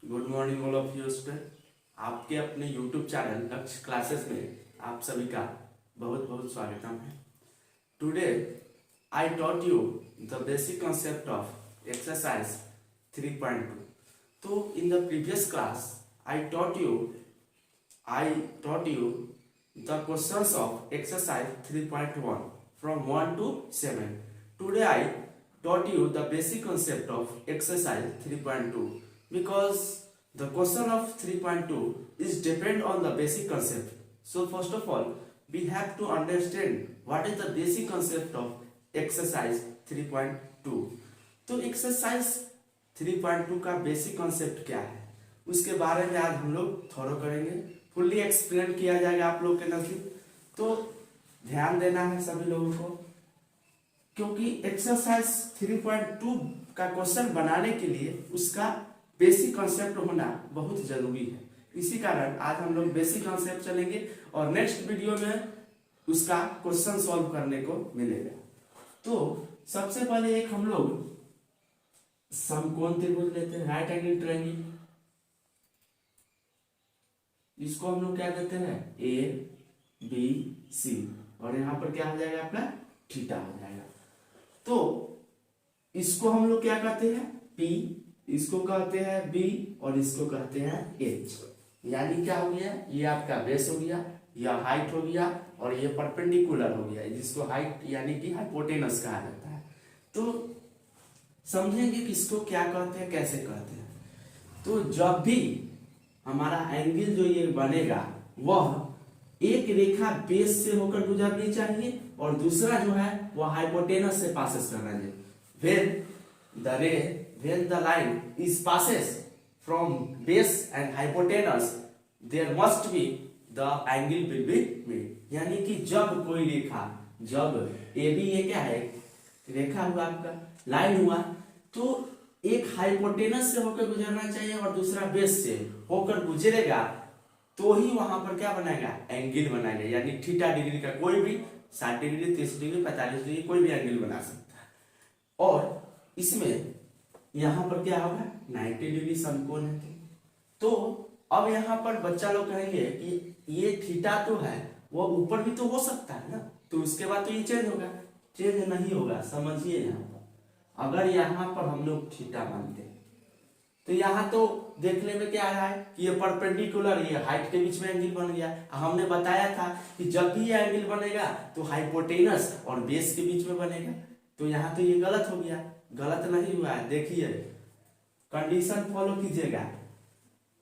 Good morning all of you student. आपके अपने YouTube channel लक्ष्य क्लासेस में आप सभी का बहुत बहुत स्वागतम है। Today I taught you the basic concept of exercise 3.2। तो in the previous class I taught you the questions of exercise 3.1 from 1 to 7. Today I taught you the basic concept of exercise 3.2 because the question of 3.2 is depend on the basic concept. So first of all we have to understand what is the basic concept of exercise 3.2. तो exercise 3.2 का basic concept क्या है उसके बारे में आज हम लोग थोड़ा करेंगे, फुल्ली एक्सप्लेन किया जाएगा आप लोग के नजदीक। तो ध्यान देना है सभी लोगों को, क्योंकि एक्सरसाइज 3.2 का क्वेश्चन बनाने के लिए उसका बेसिक कॉन्सेप्ट होना बहुत जरूरी है। इसी कारण आज हम लोग बेसिक कॉन्सेप्ट चलेंगे और नेक्स्ट वीडियो में उसका क्वेश्चन सॉल्व करने को मिलेगा। तो सबसे पहले एक हम लोग समकोण त्रिभुज लेते हैं, राइट एंगल ट्रायंगल। इसको हम लोग क्या कहते हैं, ए बी सी, और यहाँ पर क्या हो जाएगा आपका थीटा हो जाएगा। तो इसको हम लोग क्या कहते हैं, पी, इसको कहते हैं बी और इसको कहते हैं एच। यानी क्या हो गया, ये आपका बेस हो गया, यह हाइट हो गया और ये परपेंडिकुलर हो गया, जिसको हाइट यानी कि हाइपोटेनस कहा जाता है। तो समझेंगे कि इसको क्या कहते हैं, कैसे कहते हैं। तो जब भी हमारा एंगल जो ये बनेगा वह एक रेखा बेस से होकर गुजरनी चाहिए और दूसरा जो है वह हाइपोटेनस से पासेस करना चाहिए। When the line is passes from base and hypotenuse, there must be the angle will be made. यानी कि जब कोई रेखा, जब ए बी, ये क्या है, रेखा हुआ आपका, लाइन हुआ, तो एक हाइपोटेनस से होकर गुजरना चाहिए और दूसरा बेस से होकर गुजरेगा, तो ही वहां पर क्या बनाएगा, एंगल बनाएगा। यानी थीटा डिग्री का कोई भी 60 डिग्री, 30 डिग्री, 45 डिग्री कोई भी एंगल बना सकता है। और इसमें यहां पर क्या होगा, 90 डिग्री समकोण है। तो अब यहां पर बच्चा लोग कहेंगे कि ये थीटा तो है वो ऊपर भी तो हो सकता है ना, तो उसके बाद तो ये चेंज होगा। चेंज नहीं होगा, समझिए। यहाँ पर अगर यहाँ पर हम लोग थीटा मानते हैं तो यहाँ तो देखने में क्या आ रहा है कि ये परपेंडिकुलर, ये हाइट के बीच में एंगल बन गया। हमने बताया था कि जब भी ये एंगल बनेगा तो हाइपोटेनस और बेस के बीच में बनेगा। तो यहाँ तो ये गलत हो गया, गलत नहीं हुआ है। देखिए कंडीशन फॉलो कीजिएगा,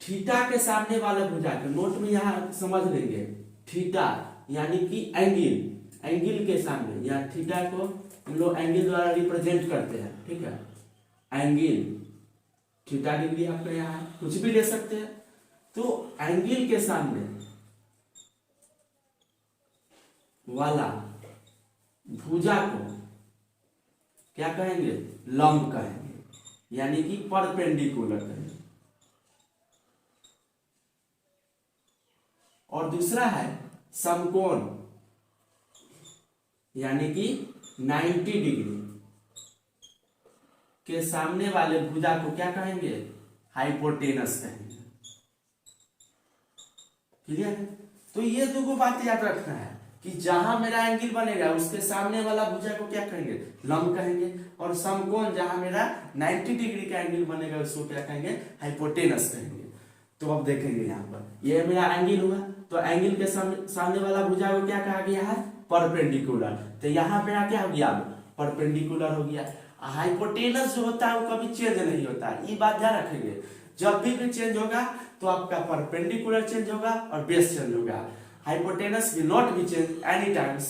थीटा के सामने वाला भुजा के नोट में यहाँ समझ लेंगे, थीटा यानी कि एंगल, एंगल के सामने, या थीटा को हम लोग एंगल द्वारा रिप्रेजेंट करते हैं, ठीक है। एंगल थीटा डिग्री आपका यहाँ कुछ भी ले सकते हैं। तो एंगल के सामने वाला भुजा को क्या कहेंगे, लंब कहेंगे, यानी कि परपेंडिकुलर कहेंगे। और दूसरा है समकोण, यानी कि 90 डिग्री के सामने वाले भुजा को क्या कहेंगे, हाइपोटेनस कहेंगे। क्लियर है। तो ये दो बातें याद रखना है कि जहां मेरा एंगल बनेगा उसके सामने वाला भुजा को क्या कहेंगे, लंब कहेंगे, और समकोण जहां मेरा 90 डिग्री का एंगल बनेगा उसको क्या कहेंगे, हाइपोटेनस कहेंगे। तो अब देखेंगे यहाँ पर ये मेरा एंगल हुआ, तो एंगल के सामने वाला भुजा को क्या कहा गया है, परपेंडिकुलर। तो यहाँ मेरा क्या हो गया, परपेंडिकुलर हो गया। हाइपोटेनस जो होता है वो कभी चेंज नहीं होता, ये बात ध्यान रखेंगे। जब भी चेंज होगा तो आपका परपेंडिकुलर चेंज होगा और बेस चेंज होगा। Hypotenuse will not be change any times.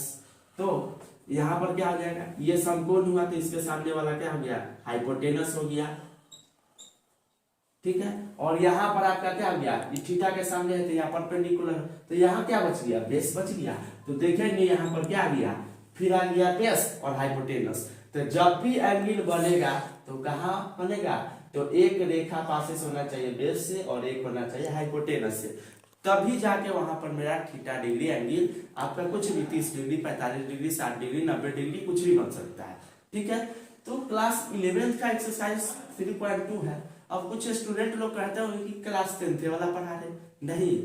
तो यहाँ पर क्या हो जाएगा, ये समकोण हुआ तो इसके सामने वाला क्या हो गया, हाइपोटेनस हो गया, ठीक है। और यहाँ पर आपका क्या हो गया, थीटा के सामने है तो यहाँ परपेंडिकुलर, तो यहाँ क्या बच गया, बेस बच गया। तो देखेंगे यहाँ पर क्या आ गया, फिर आ गया बेस और हाइपोटेनस। तो जब भी एंगल बनेगा तो कहाँ बनेगा, तो एक रेखा पासेस होना चाहिए बेस से और एक होना चाहिए हाइपोटेनस से, तभी जाके वहां पर मेरा थीटा डिग्री एंगल आपका कुछ भी 30 डिग्री, 45 डिग्री, 60 डिग्री, 90 डिग्री कुछ भी बन सकता है, ठीक है। तो क्लास 11th का एक्सरसाइज 3.2 है। अब कुछ स्टूडेंट लोग कहते होंगे कि क्लास 10th वाला पढ़ा रहे, नहीं,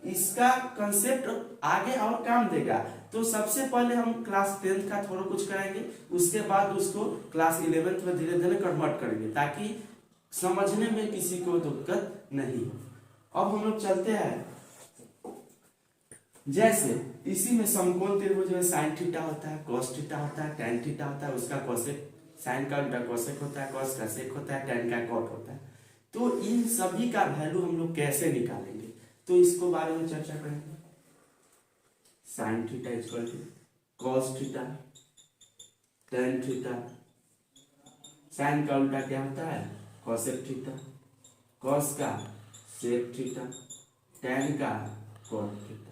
इसका कंसेप्ट आगे और काम देगा। तो सबसे पहले हम क्लास 10th का थोड़ा कुछ कराएंगे, उसके बाद उसको क्लास 11th में धीरे धीरे कन्वर्ट करेंगे ताकि समझने में किसी को दिक्कत नहीं हो। अब हम लोग चलते हैं, जैसे इसी में समकोण त्रिभुज में साइन थीटा होता है, कॉस थीटा होता है, टैन थीटा होता है, उसका कोसेक, साइन का उल्टा कोसेक होता है, कॉस का सेक होता है, टैन का कॉट होता है। तो इन सभी का वैल्यू हम लोग कैसे निकालेंगे, तो इसको बारे में चर्चा करेंगे। Sine theta equal to cos theta, tan theta, sine का उल्टा क्या होता है, कोसेक थीटा, कॉस का सेक थीटा, टैन का कॉट थीटा।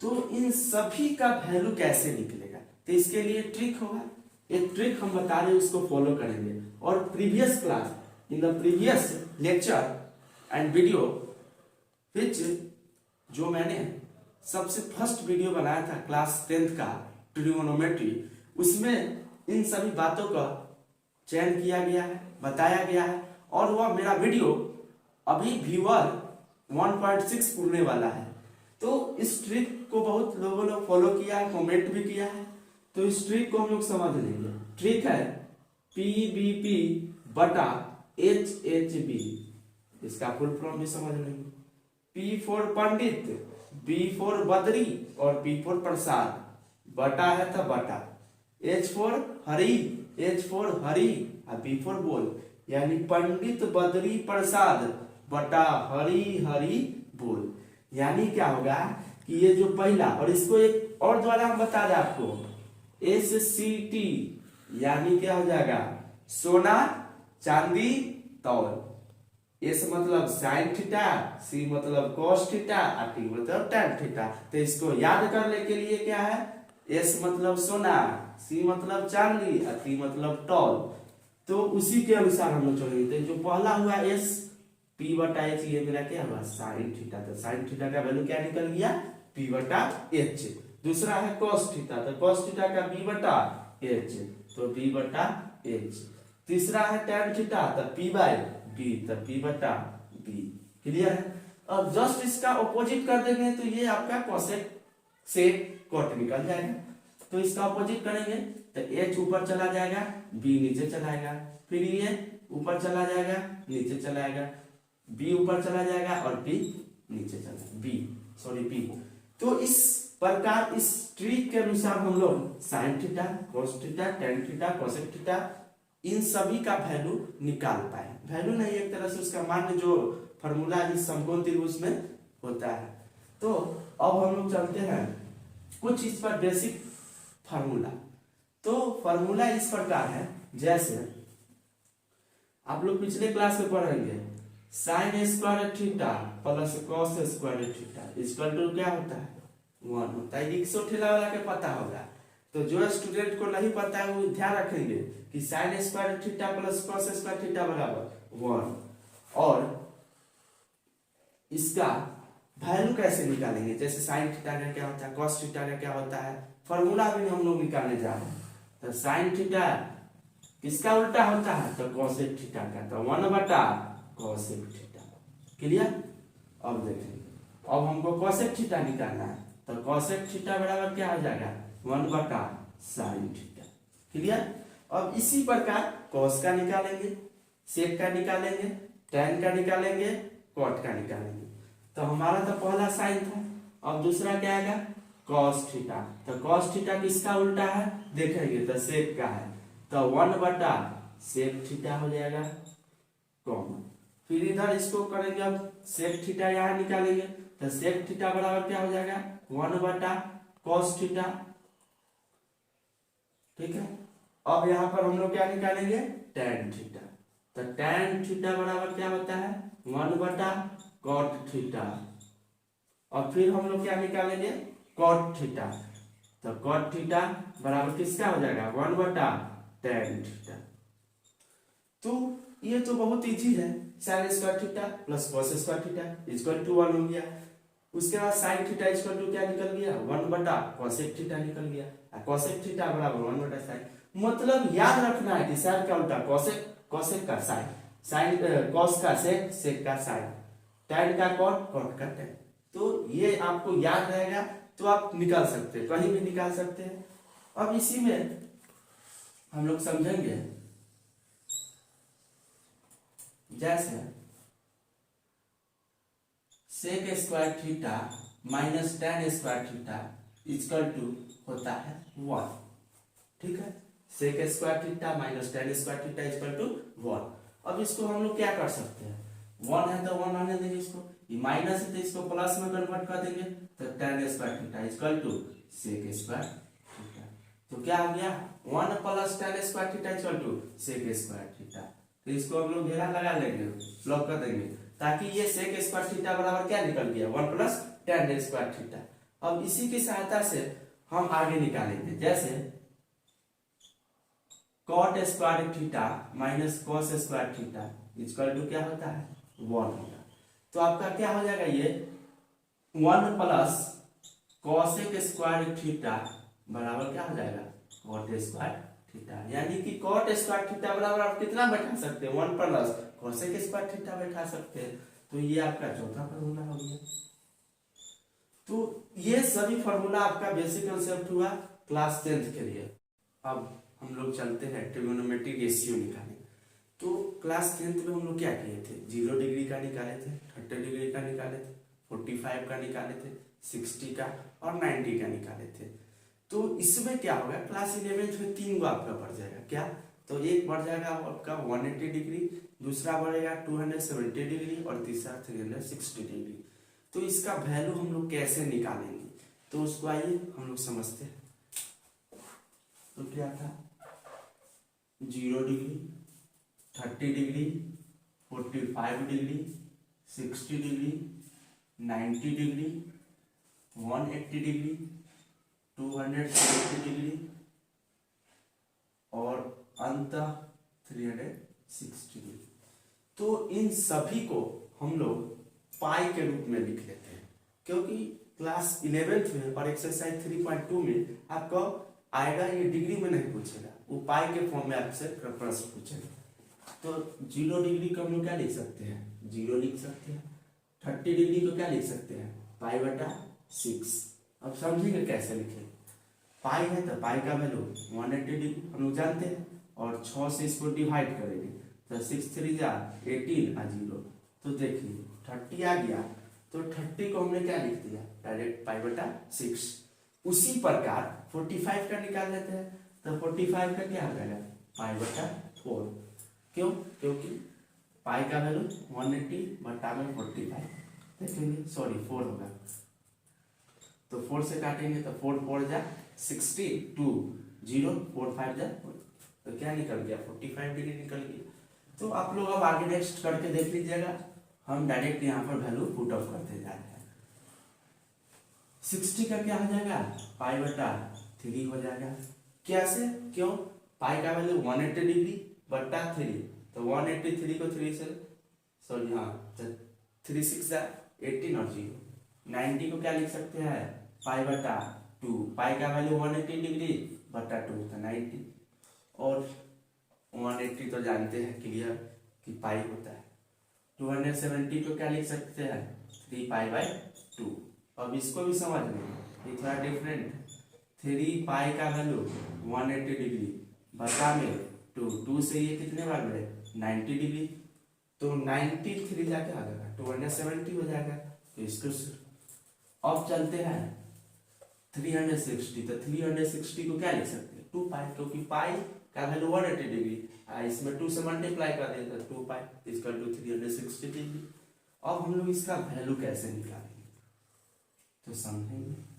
तो इन सभी का वैल्यू कैसे निकलेगा, तो इसके लिए ट्रिक होगा, एक ट्रिक हम बता रहे हैं, उसको फॉलो करेंगे। और previous class, in the previous lecture and video which, जो मैंने सबसे फर्स्ट वीडियो बनाया था क्लास 10th का ट्रिगोनोमेट्री, उसमें इन सभी बातों का चयन किया गया है, बताया गया है। और वह मेरा वीडियो अभी व्यूअर 1.6 पूरने वाला है। तो इस ट्रिक को बहुत लोगों ने फॉलो किया है, कमेंट भी किया है। तो इस ट्रिक को हम लोग समझ लेंगे। ट्रिक है PBP बटा HHB, इसका फुल फॉर्म भी समझ लेंगे। P for Pandit, B for Badri और P फॉर प्रसाद, बटा है तो बटा, H for Hari, H for Hari और B फॉर बोल, यानी पंडित बद्री प्रसाद बटा हरि हरि बोल। यानी क्या होगा कि ये जो पहला, और इसको एक और द्वारा हम बता रहे आपको, SCT, यानी क्या हो जाएगा, सोना चांदी तौल। S मतलब साइन थीटा, C मतलब कॉस थीटा और T मतलब टैन थीटा। तो इसको याद करने के लिए क्या है, S मतलब सोना, C मतलब चांदी और T मतलब तौल। तो उसी के अनुसार हम लोग चलेंगे। जो पहला हुआ S P बटा H, ये मेरा क्या हुआ, साइन थीटा। तो साइन थीटा का वैल्यू क्या निकल गया, P बटा H। दूसरा है cos थीटा, तो cos थीटा का B बटा H, तो B बटा H। तीसरा है tan थीटा, तो P बाय B, तो P बटा B। क्लियर है। अब जस्ट इसका ऑपोजिट कर देंगे तो ये आपका कोसेक से कॉट निकल जाएगा। तो इसका ऑपोजिट करेंगे तो H ऊपर चला जाएगा, B नीचे चलाएगा, फिर ये ऊपर चला जाएगा, नीचे चलाएगा, B ऊपर चला जाएगा और B नीचे चला, B। तो इस प्रकार इस ट्रिक के अनुसार हम लोग sine theta, cos theta, tan theta, cosec theta, इन सभी का वैल्यू निकाल पाए। वैल्यू नहीं, एक तरह से उसका मान जो फॉर्मूला इस समकोण त्रिभुज में होता है। तो अब हम लोग चलते हैं कुछ इस पर बेसिक फार्मूला। तो फार्मूला इस प्रकार है, जैसे आप लोग पिछले क्लास में पढ़ेंगे, sine square theta plus cos square theta equal to क्या होता है, 1 होता है। रिक्शो ठेला वाला के पता होगा। तो जो स्टूडेंट को नहीं पता है वो ध्यान रखेंगे कि sign square theta plus cos square theta बराबर 1। और इसका वैल्यू कैसे निकालेंगे, जैसे साइन थीटा का क्या होता है, कॉस थीटा का क्या होता है, फॉर्मूला भी हम लोग निकालने जा रहे हैं। तो साइन थीटा किसका उल्टा होता है, तो कॉसेक थीटा का, तो 1 बटा कॉसेक थीटा। क्लियर। अब देखेंगे, अब हमको कॉसेक थीटा निकालना है, तो कॉसेक थीटा बराबर क्या हो जाएगा, 1 बटा साइन थीटा। क्लियर। अब इसी प्रकार कॉस का निकालेंगे, सेक का निकालेंगे, टैन का निकालेंगे, कॉट का निकालेंगे। तो हमारा तो पहला साइन था, अब दूसरा क्या आएगा, कॉस थीटा। तो कॉस थीटा किसका उल्टा है देखेंगे, तो सेक का है, तो 1 बटा सेक थीटा हो जाएगा कॉमन। फिर इधर इसको करेंगे, अब सेक थीटा यहाँ निकालेंगे, तो सेक थीटा बराबर क्या हो जाएगा, 1 बटा कॉस थीटा। ठीक है। अब यहाँ पर हम लोग क्या निकालेंगे, टैन थीटा। तो टैन थीटा बराबर क्या होता है, 1 बटा कॉट थीटा। और फिर हम लोग क्या निकालेंगे, कॉट थीटा। तो कॉट थीटा बराबर किसका हो जाएगा, 1 बटा टैन थीटा। तो ये तो बहुत इजी है, sine square theta plus cos square theta equal to 1 हो गया। उसके बाद साइन थीटा इक्वल टू क्या निकल गया, 1 बटा कॉसेक थीटा निकल गया। कॉसेक थीटा बराबर 1 बटा साइन। मतलब याद रखना है कि साइन का उल्टा कॉसेक, कॉसेक का साइन। साइन कॉस का सेक, सेक का साइन, टैन का कॉट, कॉट का टैन। तो ये आपको याद रहेगा तो आप निकाल सकते हैं, कहीं भी निकाल सकते हैं। अब इसी में हम लोग समझेंगे जैसे sec square theta minus tan square theta equal to होता है 1। ठीक है, sec square theta minus tan square theta equal to 1। अब इसको हम लोग क्या कर सकते हैं, 1 है तो 1 आने देंगे, इसको ये माइनस है तो इसको प्लस में कन्वर्ट कर देंगे, तो tan square theta equal to sec square theta. तो क्या आ गया, 1 plus tan square theta equal to sec square theta. तो इसको हम लोग घेरा लगा लेंगे, लॉक कर देंगे, ताकि ये सेक स्क्वायर थीटा बराबर क्या निकल गया, 1 प्लस टैन स्क्वायर थीटा। अब इसी की सहायता से हम आगे निकालेंगे, जैसे cot square theta minus cos square theta equal to क्या होता है, 1 होगा। तो आपका क्या हो जाएगा, ये 1 प्लस कॉसेक स्क्वायर थीटा बराबर क्या हो जाएगा, कॉट स्क्वायर थीटा। यानी कि कॉट स्क्वायर थीटा बराबर आप कितना बैठा सकते हैं, 1 प्लस कॉसेक स्क्वायर थीटा बैठा सकते हैं। तो ये आपका चौथा फॉर्मूला हो गया। तो ये सभी फॉर्मूला आपका बेसिक कंसेप्ट हुआ क्लास 10th के लिए। अब हम लोग चलते हैं ट्रिगोनोमेट्रिक रेशियो निकालने। तो क्लास 10th में हम लोग क्या किए थे, 0 डिग्री का निकाले थे, 30 डिग्री का निकाले थे, 45 का निकाले थे, 60 का और 90 का निकाले थे। तो इसमें क्या होगा, क्लास 11th में 3 गो आपका बढ़ जाएगा, क्या, तो एक बढ़ जाएगा आपका 180 डिग्री, दूसरा बढ़ेगा 270 डिग्री और तीसरा 360 डिग्री। तो इसका वैल्यू हम लोग कैसे निकालेंगे, तो उसको आइए हम लोग समझते हैं। तो क्या था, 0 degree, 30 degree, 45 degree, 60 degree, 90 degree, 180 degree, 270 degree और अंततः 360 डिग्री। तो इन सभी को हम लोग पाई के रूप में लिख लेते हैं, क्योंकि क्लास 11th में और एक्सरसाइज 3.2 में आपको आएगा, ये डिग्री में नहीं पूछेगा, वो पाई के फॉर्म में आपसे प्रश्न पूछेगा। तो 0 डिग्री को हम लोग क्या लिख सकते हैं, 0 लिख सकते हैं। 30 डिग्री को क्या लिख सकते हैं, पाई बटा 6। अब समझेंगे कैसे लिखें, पाई है तो पाई का वैल्यू 180 डिग्री हम लोग जानते हैं, और 6 से इसको डिवाइड करेंगे तो 6 3 जा 18 और 0। तो देखिए 30 आ गया, तो 30 को हमने क्या लिख दिया, डायरेक्ट पाई बटा 6। उसी प्रकार 45 का निकाल लेते हैं, तो 45 का क्या आ जाएगा, पाई बटा 4। क्यों, क्योंकि पाई का वैल्यू 180 बटा में 45 देखेंगे, सॉरी 4 होगा, तो 4 से काटेंगे तो 4 4 जा 62, 0 4 5 जा, तो क्या निकल गया, 45 डिग्री निकल गया। तो आप लोग अब आगे नेक्स्ट करके देख लीजिएगा, हम डायरेक्ट यहाँ पर वैल्यू पुट ऑफ करते जा रहे हैं। 60 का क्या हो जाएगा, पाई बटा 3 हो जाएगा। कैसे, क्यों, पाई का वैल्यू 180 डिग्री बटा 3, तो 183 को 3 से, सॉरी हाँ, तो 3 6 जा 18 और 0। 90 को क्या लिख सकते हैं, पाई बटा 2, पाई का वैल्यू 180 डिग्री बटा 2 तो 90, और 180 तो जानते हैं क्लियर कि पाई होता है। 270 को क्या लिख सकते हैं, 3 पाई बाई 2। अब इसको भी समझ लेंगे, ये थोड़ा डिफरेंट। 3 पाई का वैल्यू 180 डिग्री बटा में 2 से ये कितने बार बढ़े, 90 डिग्री, तो 93 जाके आ जाएगा 270 हो जाएगा। तो इसको अब चलते हैं 360, तो 360 को क्या लिख सकते हैं, 2 पाई, क्योंकि पाई का वैल्यू 180 डिग्री, इसमें 2 से मल्टीप्लाई कर देते हैं, 2 पाई इसका 360 डिग्री। अब हम लोग इसका वैल्यू कैसे निकालेंगे, तो समझेंगे।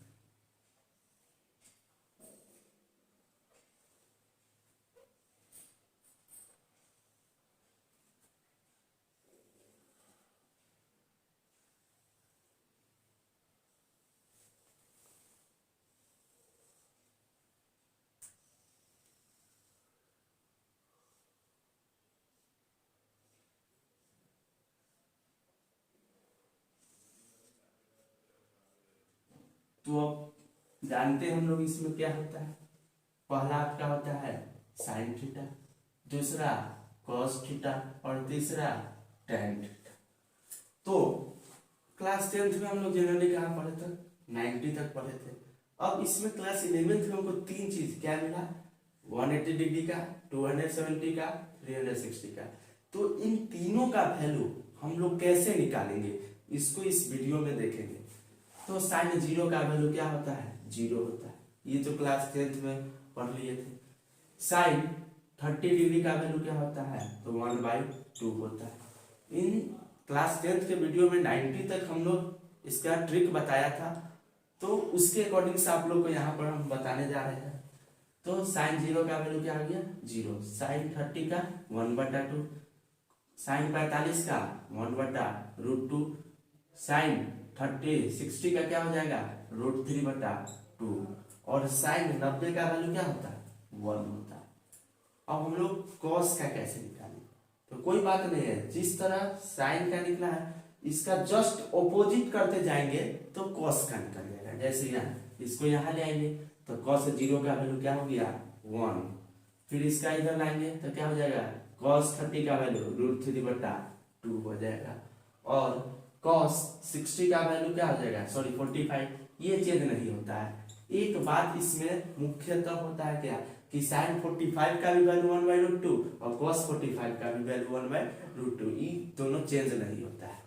तो अब जानते हैं हम लोग इसमें क्या होता है, पहला आपका होता है साइन थीटा, दूसरा कॉस थीटा और तीसरा टेन थीटा। तो क्लास 10th में हम लोग जनरली कहाँ पढ़े थे, 90 तक पढ़े थे। अब इसमें क्लास 11th में हमको तीन चीज क्या मिला, 180 डिग्री का, 270 का, 360 का। तो इन तीनों का वैल्यू हम लोग कैसे निकालेंगे इसको इस वीडियो में देखेंगे। तो साइन जीरो का वैल्यू क्या होता है, जीरो होता है, ये जो क्लास 10th में पढ़ लिए थे। साइन 30 डिग्री का वैल्यू क्या होता है, तो 1/2 होता है। इन क्लास 10th के वीडियो में 90 तक हम लोग इसका ट्रिक बताया था, तो उसके अकॉर्डिंग से आप लोग को यहाँ पर हम बताने जा रहे हैं। तो साइन जीरो का वैल्यू क्या हो गया, जीरो। साइन 30 का 1/2, साइन 45 का 1/√2, साइन 60 का क्या हो जाएगा, √3/2, और साइन 90 का वैल्यू क्या होता है, 1 होता है। अब हम लोग कॉस का कैसे निकालें, तो कोई बात नहीं है, जिस तरह साइन का निकला है इसका जस्ट ऑपोजिट करते जाएंगे तो कॉस का निकल जाएगा। जैसे यहाँ इसको यहाँ ले आएंगे तो कॉस जीरो का वैल्यू क्या हो गया, 1। फिर इसका इधर लाएंगे तो क्या हो जाएगा, कॉस 30 का वैल्यू √3/2 हो जाएगा, और कॉस 60 का वैल्यू क्या हो जाएगा, सॉरी 45। ये चेंज नहीं होता है। एक बात इसमें मुख्यतः होता है क्या, कि साइन 45 का भी वैल्यू 1/√2 और कॉस 45 का भी वैल्यू 1/√2, ये दोनों चेंज नहीं होता है।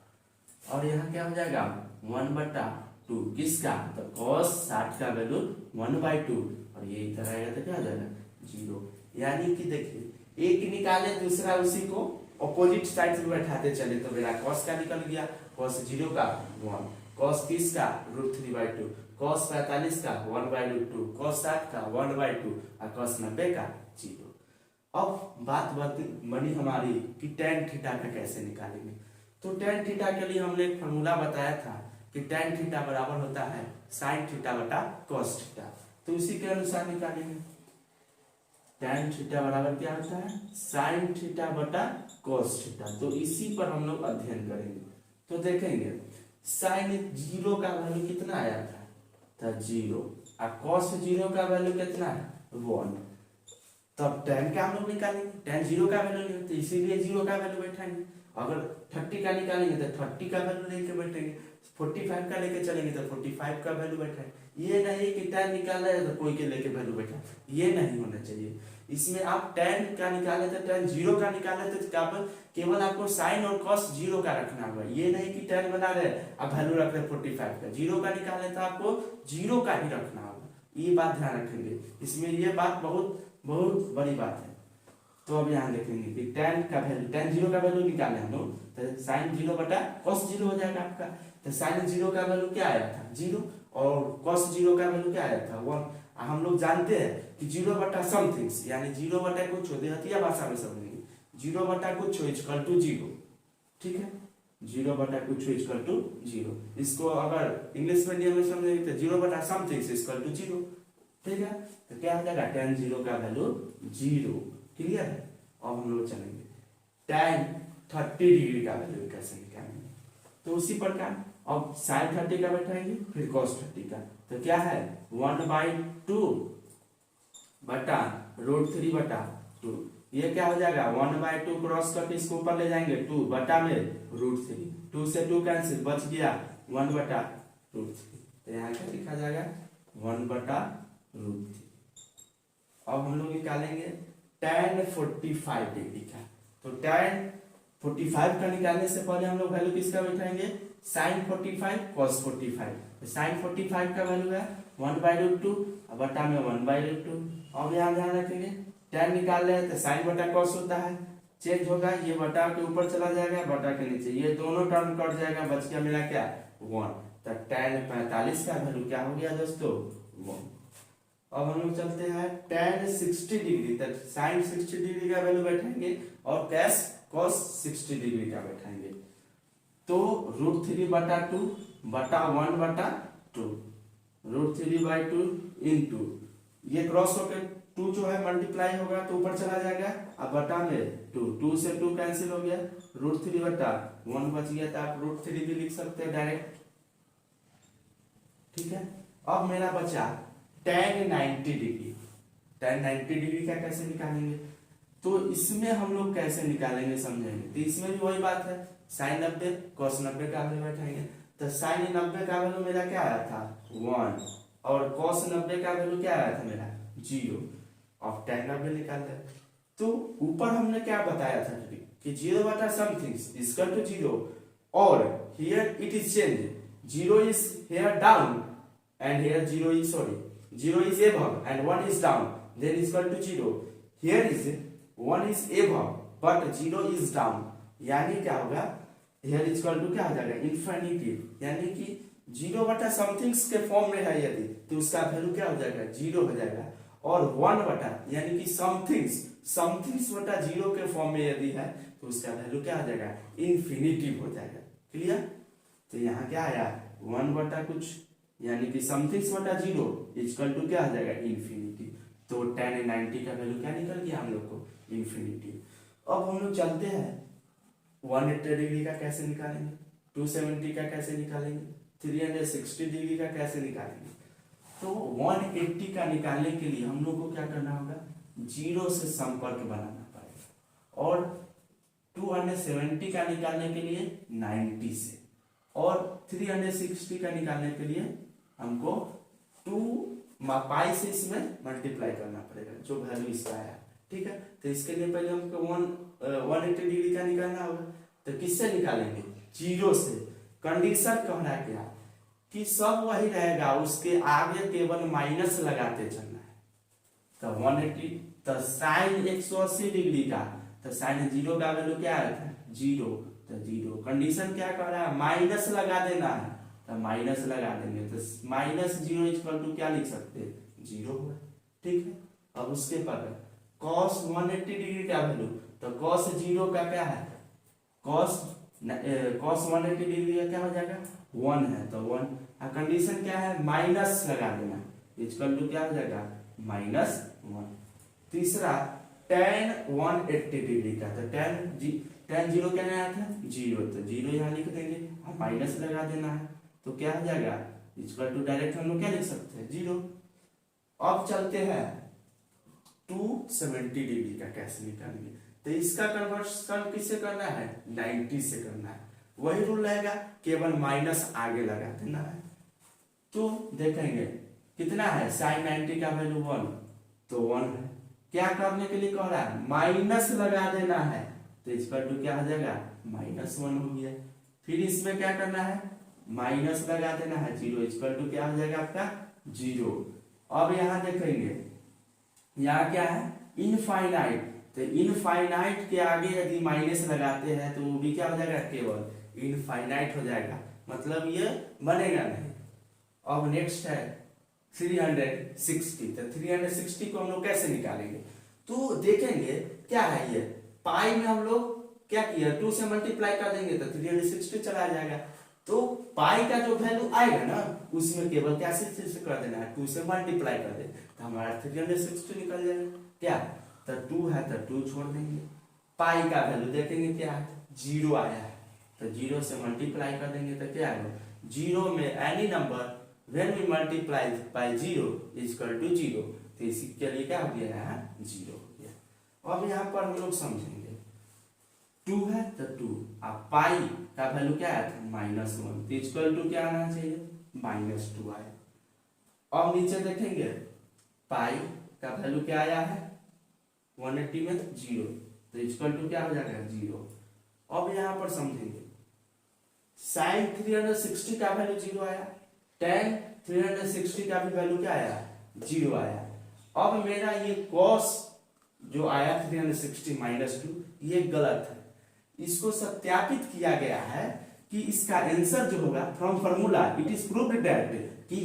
और यहाँ क्या हो जाएगा, 1/2 किसका, तो कॉस 60 का वैल्यू 1/2, और ये इधर आएगा तो क्या हो जाएगा, जीरो। यानी कि देखिए एक निकाले दूसरा उसी को ऑपोजिट साइड से बैठाते चले, तो मेरा कॉस का निकल गया, कॉस जीरो का 1, कॉस 30 का √3/2, कॉस 45 का 1/√2, कॉस 60 का 1/2 और कॉस 90 का 0। अब बात बनी हमारी कि टेन थीटा का कैसे निकालेंगे। तो टेन थीटा के लिए हमने एक फॉर्मूला बताया था कि टेन थीटा बराबर होता है साइन थीटा बटा कॉस थीटा। तो उसी के अनुसार निकालेंगे। टेन थीटा बराबर क्या होता है, साइन थीटा बटा कॉस थीटा। तो इसी पर हम लोग अध्ययन करेंगे। तो देखेंगे साइन जीरो का वैल्यू कितना आया था, 0, और कॉस जीरो का वैल्यू कितना है, 1। तब टेन का हम लोग निकालेंगे, टेन जीरो का वैल्यू नहीं, तो इसीलिए जीरो का वैल्यू बैठाएंगे। अगर 30 का निकालेंगे तो 30 का वैल्यू लेके बैठेंगे, 45 का लेके चलेंगे तो 45 का वैल्यू बैठाएंगे। ये नहीं कि टेन निकाला है तो कोई के लेके वैल्यू बैठा, ये नहीं होना चाहिए। इसमें आप टेन का निकाले तो टेन जीरो का निकाले तो केवल आपको साइन और कॉस जीरो का रखना होगा। ये नहीं कि टेन बना रहे आप वैल्यू रख रहे 45 का, जीरो का निकाले तो आपको जीरो का ही रखना होगा। ये बात ध्यान रखेंगे, इसमें ये बात बहुत बहुत बड़ी बात है। तो अब यहाँ देखेंगे कि टेन का वैल्यू, टेन जीरो का वैल्यू निकाले हम लोग, तो साइन जीरो बटा कॉस जीरो हो जाएगा आपका। तो साइन जीरो का वैल्यू क्या आया था, 0, और कॉस जीरो का वैल्यू क्या आया था, 1। हम लोग जानते हैं कि 0 बटा समथिंग्स, यानी 0 बटा कुछ देहातिया भाषा में समझेंगे, 0 बटा कुछ इक्वल टू 0, ठीक है, 0 बटा कुछ इक्वल टू 0। इसको अगर इंग्लिश मीडियम में समझेंगे तो 0 बटा समथिंग्स इक्वल टू 0, ठीक है। तो क्या हो जाएगा, टेन जीरो का वैल्यू 0, क्लियर है। अब हम लोग चलेंगे टेन 30 डिग्री का वैल्यू कैसे निकालेंगे। तो उसी प्रकार अब साइन 30 का बैठाएंगे, फिर कॉस 30 का, तो क्या है 1/2 बटा √3/2। ये क्या हो जाएगा, 1/2 क्रॉस करके इसको ऊपर ले जाएंगे, 2 बटा में √3, 2 से 2 कैंसिल, बच गया 1/√3। तो यहाँ क्या लिखा जाएगा, 1/√3। अब हम लोग निकालेंगे tan 45 डिग्री का। तो tan 45 का निकालने से पहले हम लोग वैल्यू किसका बैठाएंगे, sin 45 cos 45। तो sin 45 का वैल्यू है 1/√2 और बटा में 1/√2। अब यहाँ ध्यान रखेंगे tan निकाल रहे हैं तो sin बटा cos होता है, चेंज होगा, ये बटा के ऊपर चला जाएगा, बटा के नीचे, ये दोनों टर्म कट जाएगा, बच गया मेरा क्या 1। तो tan 45 का वैल्यू क्या हो गया दोस्तों, 1। अब हम लोग चलते हैं tan 60 डिग्री तक, साइन 60 डिग्री का वैल्यू बैठाएंगे और cos 60 डिग्री का बैठाएंगे। तो √3/2 बटा 1/2, √3/2 इंटू ये क्रॉस होकर 2 जो है मल्टीप्लाई होगा तो ऊपर चला जाएगा, अब बटा में 2 से 2 कैंसिल हो गया, √3/1 बच गया, तो आप √3 भी लिख सकते हैं डायरेक्ट, ठीक है। अब मेरा बचा tan 90 डिग्री। tan 90 डिग्री का कैसे निकालेंगे, तो इसमें हम लोग कैसे निकालेंगे समझेंगे। तो इसमें भी वही बात है, साइन 90 cos 90 का वैल्यू बैठाएंगे। तो साइन 90 का वैल्यू मेरा क्या आया था 1 और cos 90 का वैल्यू क्या आया था मेरा 0। अब tan 90 निकाल रहे। तो ऊपर हमने क्या बताया था कि 0 बटा समथिंग इक्वल टू 0 और here it is change, 0 is here down and here 0 is 0 is above and 1 is down, then is equal to 0. Here is 1 is above but 0 is down, यानी क्या होगा here is equal to क्या हो जाएगा infinity, यानी कि 0 बटा somethings के फॉर्म में है यदि तो उसका वैल्यू क्या हो जाएगा 0 हो जाएगा, और 1 बटा यानी कि समथिंग्स बटा 0 के फॉर्म में यदि है तो उसका वैल्यू क्या हो जाएगा इन्फिनिटी हो जाएगा। क्लियर। तो यहाँ क्या आया 1 बटा कुछ यानी कि समथिंग्स बटा 0 इक्वल टू क्या आ जाएगा इन्फिनिटी। तो tan 90 का वैल्यू क्या निकल गया हम लोग को इन्फिनिटी। अब हम लोग चलते हैं 180 डिग्री का कैसे निकालेंगे, 270 का कैसे निकालेंगे, 360 डिग्री का कैसे निकालेंगे। तो 180 का निकालने के लिए हम लोग को क्या करना होगा 0 से संपर्क बनाना पड़ेगा, और 270 का निकालने के लिए 90 से, और 360 का निकालने के लिए हमको 2 पाई से इसमें मल्टीप्लाई करना पड़ेगा जो वैल्यू इसका आया। ठीक है। तो इसके लिए पहले हमको 180 डिग्री का निकालना होगा। तो किससे निकालेंगे 0 से। कंडीशन कह रहा है क्या कि सब वही रहेगा, उसके आगे केवल माइनस लगाते चलना है। तो 180 तो साइन 180 डिग्री का, तो साइन 0 का वैल्यू क्या आया था 0, तो 0। कंडीशन क्या कह रहा है माइनस लगा देना है, तो माइनस लगा देंगे। तो -0 इक्वल टू क्या लिख सकते हैं 0 होगा। ठीक है। अब उसके बाद cos 180 डिग्री का वैल्यू, तो cos 0 का क्या है cos 180 डिग्री का क्या हो जाएगा 1 है, तो 1। कंडीशन क्या है माइनस लगा देना, इक्वल टू क्या हो जाएगा -1। तीसरा tan 180 डिग्री का, तो tan 0 क्या आया था 0, तो 0 यहाँ लिख देंगे, माइनस लगा देना है, तो क्या हो जाएगा इक्वल टू डायरेक्ट हम लोग क्या लिख सकते हैं 0। अब चलते हैं 270 डिग्री का कैसे निकालेंगे। तो इसका कन्वर्शन किससे करना है 90 से करना है। वही रूल रहेगा, केवल माइनस आगे लगा देना है। तो देखेंगे कितना है साइन 90 का वैल्यू 1, तो 1 है। क्या करने के लिए कह रहा है माइनस लगा देना है, तो इक्वल टू क्या हो जाएगा -1 हो गया। फिर इसमें क्या करना है माइनस लगा देना है 0, इक्वल टू क्या हो जाएगा आपका 0। अब यहाँ देखेंगे यहाँ क्या है इनफाइनाइट, तो इनफाइनाइट के आगे यदि माइनस लगाते हैं तो वो भी क्या हो जाएगा केवल इनफाइनाइट हो जाएगा, मतलब ये बनेगा नहीं। अब नेक्स्ट है 360, तो 360 को हम लोग कैसे निकालेंगे। तो देखेंगे क्या है ये पाई में हम लोग क्या किया 2 से मल्टीप्लाई कर देंगे तो 360 चला जाएगा। तो पाई का जो वैल्यू आएगा ना उसमें केवल क्या से कर देना है 2 से मल्टीप्लाई कर दे, तो हमारा 360 निकल जाएगा। क्या तो 2 है तो 2 छोड़ देंगे। पाई का वैल्यू देखेंगे क्या है 0 आया है, तो 0 से मल्टीप्लाई कर देंगे तो क्या आएगा 0 में any number when we multiply by 0 equal to 0, तो इसी के लिए क्या हो गया है 0 हो गया। अब यहाँ पर हम लोग समझेंगे 2 है तो 2, अब पाई का वैल्यू क्या है -1, तो इक्वल टू क्या आना चाहिए -2 आए। अब नीचे देखेंगे पाई का वैल्यू क्या आया है 180 में 0, तो इक्वल टू क्या हो जाएगा 0। अब यहाँ पर समझेंगे साइन 360 का वैल्यू 0 आया, tan 360 का भी वैल्यू क्या आया 0 आया। अब मेरा ये cos जो आया 360 -2 ये गलत है, इसको सत्यापित किया गया है कि इसका आंसर जो होगा from formula it is proved that कि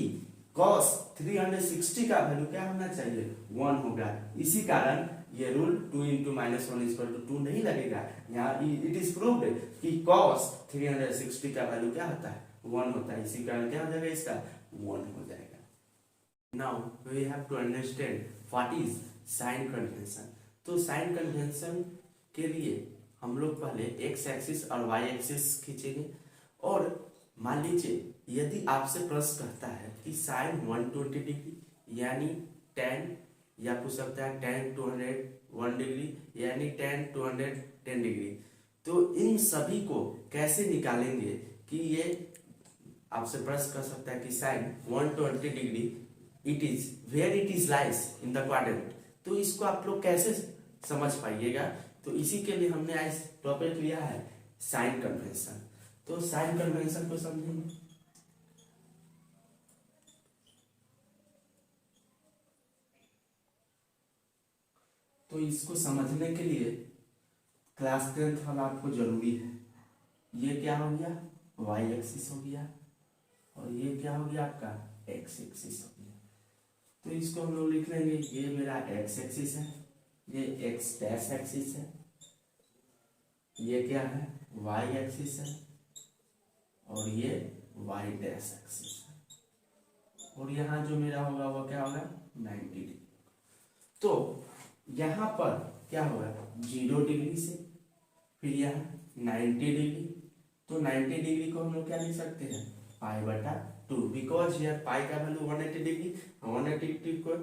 cos 360 का वैल्यू क्या होना चाहिए 1 होगा। इसी कारण ये रूल 2 × -1 = 2 नहीं लगेगा। यहाँ इट इज प्रूव्ड कि cos 360 का वैल्यू क्या होता है 1 होता है, इसी कारण क्या हो जाएगा इसका 1 हो जाएगा। Now we have to understand what is sine convention. तो साइन कन्वेंशन के लिए हम लोग पहले x एक्सिस और y एक्सिस खींचेंगे, और मान लीजिए यदि आपसे प्रश्न कहता है कि साइन 120 डिग्री यानी tan या पूछ सकता है tan 201 डिग्री यानी tan 210 डिग्री। तो इन सभी को कैसे निकालेंगे कि ये आपसे प्रश्न कर सकता है कि sine 120 degree it is where it is lies in the quadrant. तो इसको आप लोग कैसे समझ पाइएगा, तो इसी के लिए हमने आज टॉपिक लिया है साइन कन्वेंशन। तो साइन कन्वेंशन को समझेंगे। तो इसको समझने के लिए क्लास 10th वाला आपको जरूरी है। ये क्या हो गया, y एक्सिस हो गया, और ये क्या हो गया आपका x एक्सिस हो गया। तो इसको हम लोग लिख लेंगे, ये मेरा x एक्सिस है, ये x डैश एक्सिस है, ये क्या है y एक्सिस है, और ये y डैश एक्सिस है, और यहाँ जो मेरा होगा वो क्या होगा 90 डिग्री। तो यहाँ पर क्या होगा 0 डिग्री से फिर यहाँ 90 डिग्री। तो 90 डिग्री को हम लोग क्या लिख सकते हैं π/2, बिकॉज यार पाई का वैल्यू 180 डिग्री, 180 डिग्री को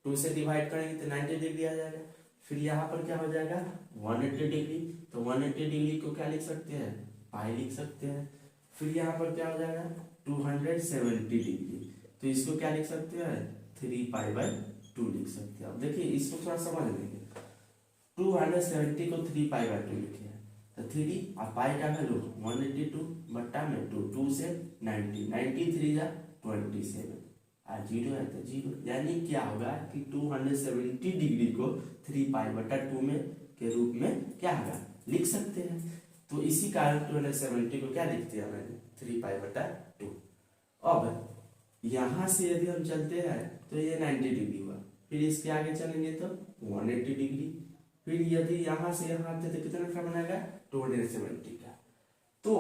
2 से डिवाइड करेंगे तो 90 डिग्री आ जाएगा। फिर यहाँ पर क्या हो जाएगा 180 डिग्री, तो 180 डिग्री को क्या लिख सकते हैं पाई लिख सकते हैं। फिर यहाँ पर क्या हो जाएगा 270 डिग्री, तो इसको क्या लिख सकते हैं 3π/2 लिख सकते हैं। अब देखिए इसको थोड़ा समझ लेंगे, 270 को 3π/2 लिखे हैं, तो 3 और पाई का वैल्यू 182 बट्टा में 2 से 90, 93 जा 27 और 0 है तो 0, यानी क्या होगा कि 270 डिग्री को 3π/2 में के रूप में क्या होगा लिख सकते हैं। तो इसी कारण 270 को क्या लिखते हैं मैंने 3π/2। अब यहाँ से यदि हम चलते हैं तो ये 90 डिग्री हुआ, फिर इसके आगे चलेंगे तो 180 डिग्री, फिर यदि यहाँ से यहाँ आते तो कितना का बनेगा 270 का। तो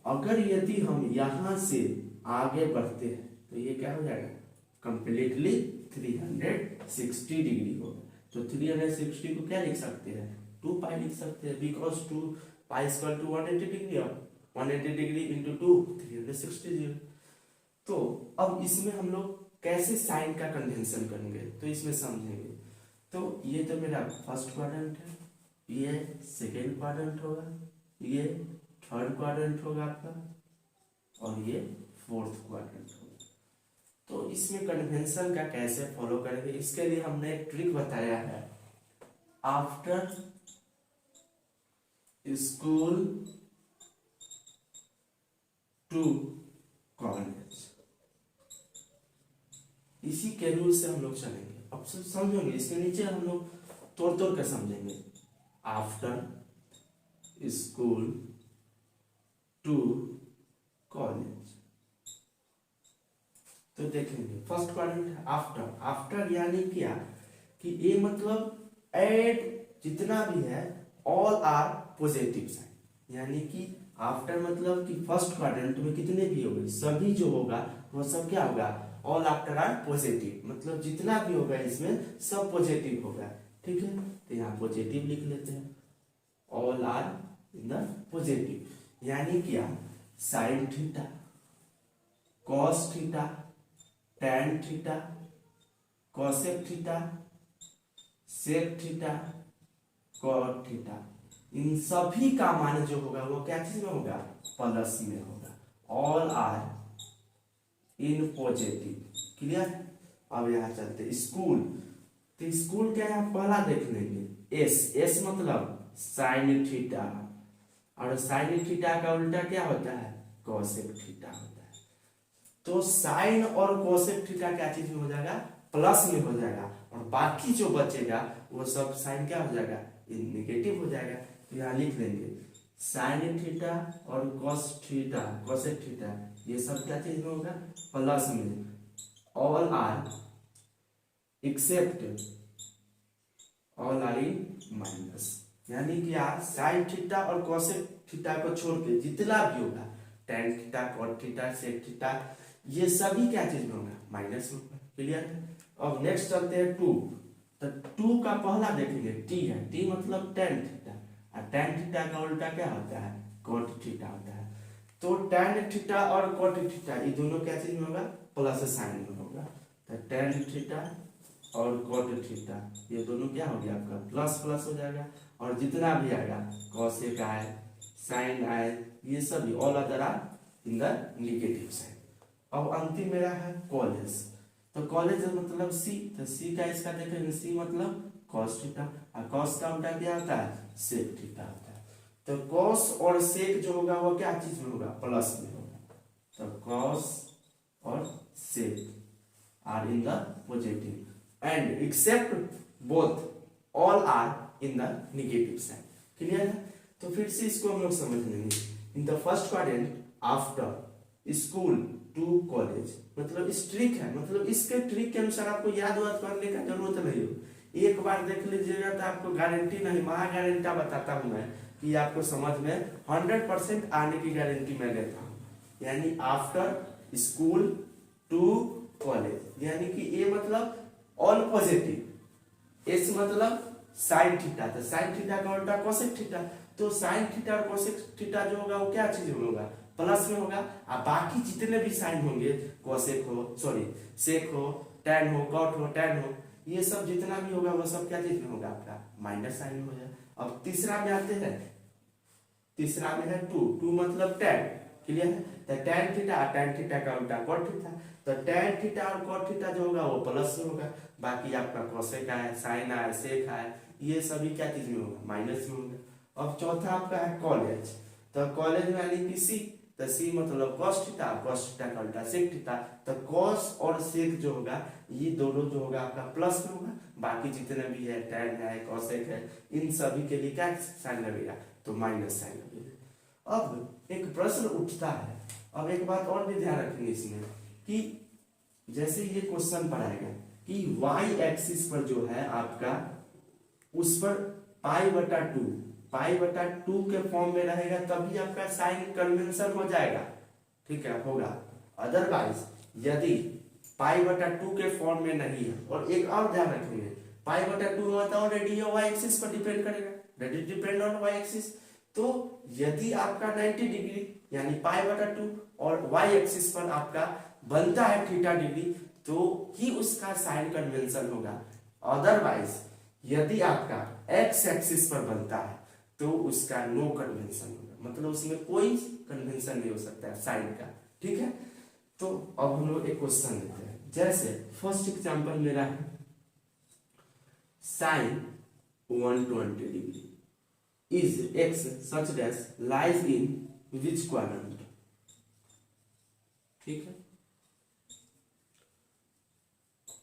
अगर यदि हम यहाँ से आगे बढ़ते हैं तो ये क्या हो जाएगा कंप्लीटली 360 डिग्री होगा। तो 360 को क्या लिख सकते हैं 2π लिख सकते हैं, बिकॉज 2π = 180 डिग्री, और 180 डिग्री इंटू 2 360। तो अब इसमें हम लोग कैसे साइन का कन्वेंशन करेंगे तो इसमें समझेंगे। तो ये तो मेरा फर्स्ट क्वाड्रेंट है, ये सेकेंड क्वाड्रेंट होगा, ये थर्ड क्वाड्रेंट होगा आपका, और ये फोर्थ क्वाड्रेंट होगा। तो इसमें कन्वेंशन का कैसे फॉलो करेंगे, इसके लिए हमने एक ट्रिक बताया है। आफ्टर स्कूल टू कॉलेज, इसी के रूल से हम लोग चलेंगे। अब समझेंगे, इसके नीचे हम लोग तोड़ तोड़ कर समझेंगे। आफ्टर स्कूल टू कॉलेज, तो देखेंगे फर्स्ट क्वाड्रेंट आफ्टर। आफ्टर यानी क्या कि ये मतलब एड जितना भी है ऑल आर पॉजिटिव साइन, यानी कि आफ्टर मतलब कि फर्स्ट क्वाड्रेंट में कितने भी होंगे सभी जो होगा वो सब क्या होगा ऑल आफ्टर आर पॉजिटिव, मतलब जितना भी होगा इसमें सब पॉजिटिव होगा। ठीक है, तो यहाँ पॉजिटिव लिख लेते हैं, all are in the positive. यानी क्या sine theta, cos theta, tan theta, cosec theta, sec theta, cot theta, इन सभी का मान जो होगा वो क्या चीज में होगा प्लस में होगा। All are in positive, clear. अब यहाँ चलते स्कूल, तो स्कूल क्या है पहला देख लेंगे एस। एस मतलब साइन थीटा, और साइन थीटा का उल्टा क्या होता है कोसेक थीटा होता है। तो साइन और कोसेक थीटा क्या चीज में हो जाएगा प्लस में हो जाएगा, और बाकी जो बचेगा वो सब साइन क्या हो जाएगा नेगेटिव हो जाएगा। तो यहाँ लिख लेंगे साइन थीटा और कॉस थीटा, कोसेक थीटा, ये सब क्या चीज में होगा प्लस में। All are except all are in minus, यानी कि यार साइन थीटा और कोसेक थीटा को छोड़ के जितना भी होगा tan theta, cot theta, sec theta, ये सभी क्या चीज में होगा माइनस में होगा। क्लियर। अब नेक्स्ट चलते हैं टू, तो टू का पहला देखेंगे टी है, टी मतलब टैन थीटा, और टैन थीटा का उल्टा क्या होता है कॉट थीटा होता है। तो टैन थीटा और कॉट थीटा ये दोनों क्या चीज में होगा प्लस साइन में होगा। तो टैन थीटा और कॉट थीटा, ये दोनों क्या हो गया आपका प्लस प्लस हो जाएगा, और जितना भी आएगा कॉसेक आए साइन आए ये सभी all other are in the negative side. अब अंतिम मेरा है कॉलेज, तो कॉलेज मतलब सी, तो सी का इसका देखेंगे सी मतलब कॉस थीटा, और कॉस का उल्टा क्या होता है सेक थीटा होता है। तो कॉस और सेक जो होगा वो क्या चीज में होगा प्लस में होगा, तो कॉस और sec are in the positive and except both all are in the negative side. Clear है? तो फिर से इसको हम लोग समझ लेंगे। In the first quadrant after school to college, मतलब इस ट्रिक है, मतलब इसके ट्रिक के अनुसार आपको याद वाद करने का जरूरत नहीं हो, एक बार देख लीजिएगा तो आपको गारंटी नहीं, महा गारंटी बताता हूं मैं कि आपको समझ में 100% आने की गारंटी मैं देता हूं। यानी आफ्टर स्कूल टू कॉलेज, यानी कि ए मतलब ऑल पॉजिटिव, एस मतलब साइन थीटा, तो साइन थीटा का उल्टा कोसेक थीटा, तो साइन थीटा और कोसेक थीटा जो होगा वो क्या चीज में होगा प्लस में होगा, और बाकी जितने भी साइन होंगे कोसेक हो सॉरी सेक हो टैन हो कॉट हो टैन हो ये सब जितना भी होगा वो सब क्या चीज में होगा आपका माइनस साइन में हो जाए। अब तीसरा में आते हैं, तीसरा में है टू मतलब टैन। क्लियर है? तो टैन थीटा का उल्टा कॉट थीटा, तो टैन थीटा और कॉट थीटा जो होगा वो प्लस में होगा, बाकी आपका कोसेक है साइन है सेक है ये सभी क्या चीज में होगा माइनस में होगा। अब चौथा आपका है कॉलेज, तो कॉलेज में यानी कि सी, तो सी मतलब कॉस थीटा का उल्टा सेक थीटा, तो कॉस और सेक जो होगा ये दोनों जो होगा आपका प्लस में होगा, बाकी जितने भी है टैन है कोसेक है इन सभी के लिए क्या साइन लगेगा तो माइनस साइन लगेगा। अब एक प्रश्न उठता है, अब एक बात और भी ध्यान रखेंगे इसमें कि जैसे ये क्वेश्चन पढ़ाएगा कि वाई एक्सिस पर जो है आपका उस पर पाई बटा टू के फॉर्म में रहेगा तभी आपका साइन कन्वेंशन हो जाएगा, ठीक है होगा। अदरवाइज यदि पाई बटा टू के फॉर्म में नहीं है, और एक और ध्यान रखेंगे पाई बटा टू होता है ऑलरेडी वाई एक्सिस पर डिपेंड करेगा, that is depend on Y axis, तो यदि आपका 90 डिग्री यानी पाई बटा टू और वाई एक्सिस पर आपका बनता है थीटा डिग्री तो ही उसका साइन कन्वेंशन होगा। अदरवाइज यदि आपका एक्स एक्सिस पर बनता है तो उसका नो कन्वेंशन होगा, मतलब उसमें कोई कन्वेंशन नहीं हो सकता है साइन का, ठीक है। तो अब हम लोग एक क्वेश्चन लेते हैं, जैसे फर्स्ट एग्जांपल मेरा है sine 120 degree is X such that lies in which quadrant, ठीक है।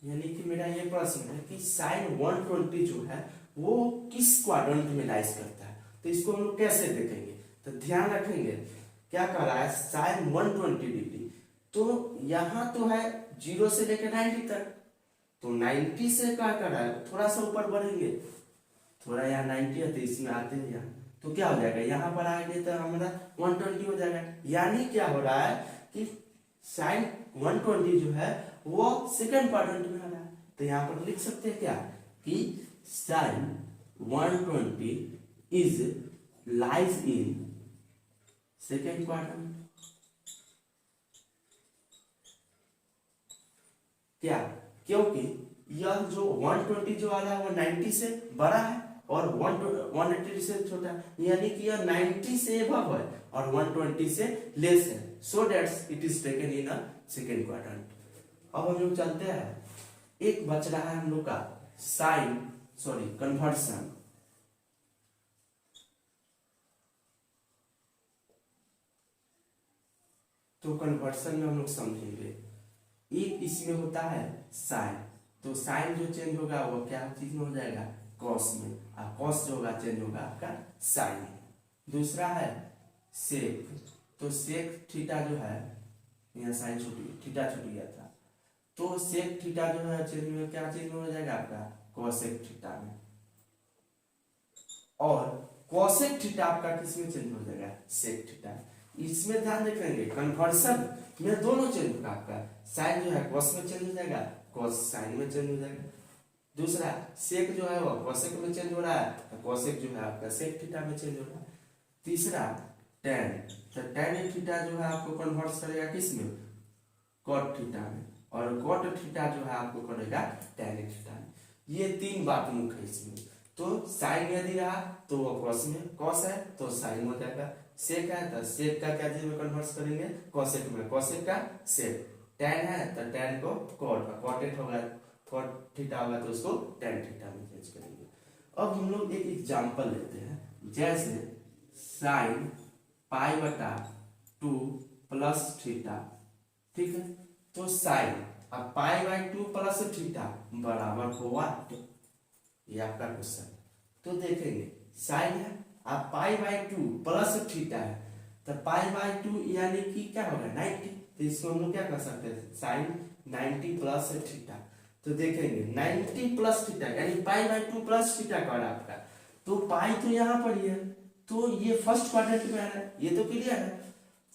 यानी कि मेरा ये प्रश्न है कि साइन 120 जो है वो किस क्वाड्रेंट में लाइज करता है, तो इसको हम लोग कैसे देखेंगे, तो ध्यान रखेंगे क्या कह रहा है साइन 120 डिग्री, तो यहां तो है 0 से लेकर 90 तक, तो 90 से क्या कर रहा है थोड़ा सा ऊपर बढ़ेंगे, थोड़ा यहाँ 90 है तो इसमें आते हैं यहाँ, तो क्या हो जाएगा यहाँ पर आएंगे तो हमारा 120 हो जाएगा। यानी क्या हो रहा है कि साइन 120 जो है वो सेकंड क्वाड्रेंट में आ रहा है, तो यहाँ पर लिख सकते हैं क्या कि sine 120 is lies in second quadrant. क्या? क्योंकि यह जो 120 जो आ रहा है वो 90 से बड़ा है और 180 से छोटा है, यानी कि यह 90 से अबव है और 120 से लेस है, so that's it is taken in a second quadrant. अब हम लोग चलते हैं, एक बच रहा है हम लोग का कन्वर्सन, तो कन्वर्सन में हम लोग समझेंगे एक इसमें होता है साइन, तो साइन जो चेंज होगा वो क्या चीज में हो जाएगा कॉस में, और कॉस जो होगा चेंज होगा आपका साइन में। दूसरा है सेक, तो सेक थीटा जो है यहाँ साइन थीटा छूट गया था, तो सेक थीटा जो है चेंज में क्या चीज में हो जाएगा आपका कोसेक थीटा में, और कोसेक थीटा आपका किस में चेंज हो जाएगा सेक थीटा। इसमें ध्यान रखेंगे कन्वर्सन में दोनों चेंज होगा, आपका साइन जो है कॉस में चेंज हो जाएगा कॉस साइन में चेंज हो जाएगा। दूसरा सेक जो है वो कोसेक में चेंज हो रहा है, तो कोसेक जो है आपका सेक थीटा में चेंज हो रहा है। तीसरा टैन, तो टैन थीटा जो है आपको कन्वर्ट करेगा किस में कॉट थीटा में, और कॉट थीटा जो है आपको करेगा tan थीटा। ये तीन बात मुख्य है इसमें। तो साइन यदि रहा तो वो कॉस में, कॉस है तो साइन हो जाएगा, सेक है तो सेक का क्या चीज में कन्वर्ट करेंगे, कॉसेक में, कॉसेक का सेक, tan है तो tan को कॉट, कॉटेट होगा, कॉट थीटा होगा तो उसको tan थीटा में चेंज करेंगे। अब हम लोग एक एग्जांपल लेते हैं, जैसे साइन पाई बटा 2 प्लस थीटा, ठीक है। तो साइन अब पाई बाई 2 प्लस थीटा बराबर हो व्हाट, ये आपका क्वेश्चन। तो देखेंगे साइन है अब पाई बाई 2 प्लस थीटा है, तो पाई बाई 2 यानी कि क्या होगा 90, तो इसको हम लोग क्या कर सकते हैं, साइन 90 प्लस थीटा। तो देखेंगे 90 प्लस थीटा यानी पाई बाई 2 प्लस थीटा का आपका, तो पाई तो यहाँ पर ही है, तो ये फर्स्ट क्वाड्रेंट में है, ये तो क्लियर है।